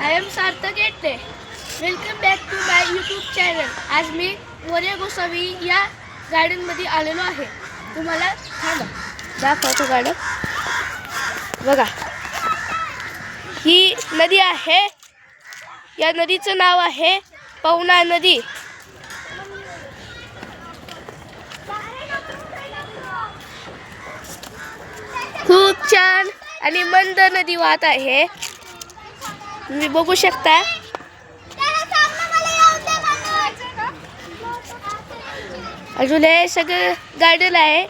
I am Sarthak येते. Welcome back to my YouTube channel. आज मी मोरया गोसावी या गार्डनमध्ये आलेलो आहे. तुम्हाला दाखवतो गार्डन. बघा, ही नदी आहे. या नदीचं नाव आहे पवना नदी. खूप छान आणि मंद नदी वाहत आहे. तुम्ही बघू शकता. अजून हे सगळं गार्डन आहे.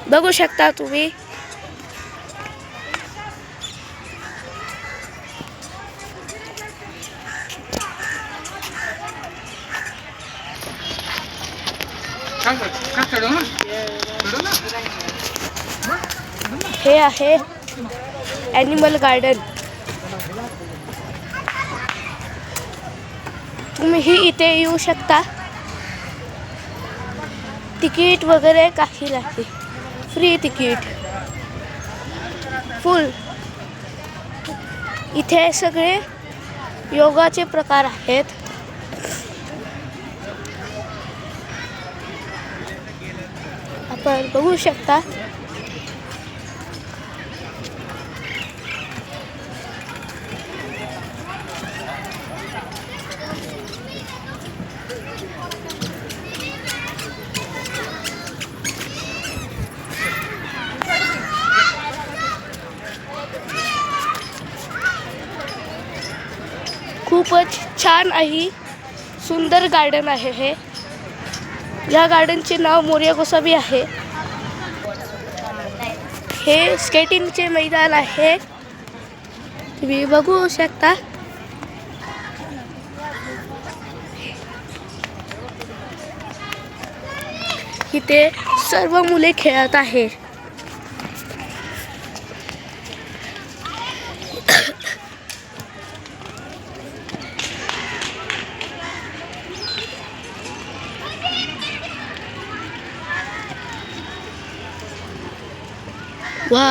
बघू शकता तुम्ही. हे आहे ॲनिमल गार्डन. तुम्ही इथे येऊ शकता. तिकीट वगैरे काही नाही, फ्री तिकीट, फुल. इथे सगळे योगाचे प्रकार आहेत. आपण बघू शकता. खूपच छान आहे, सुंदर गार्डन आहे हे. या गार्डनचे नाव मोरया गोसावी आहे. हे स्केटिंगचे मैदान आहे. तुम्ही बघू शकता. इथे सर्व मुले खेळत आहे. वा.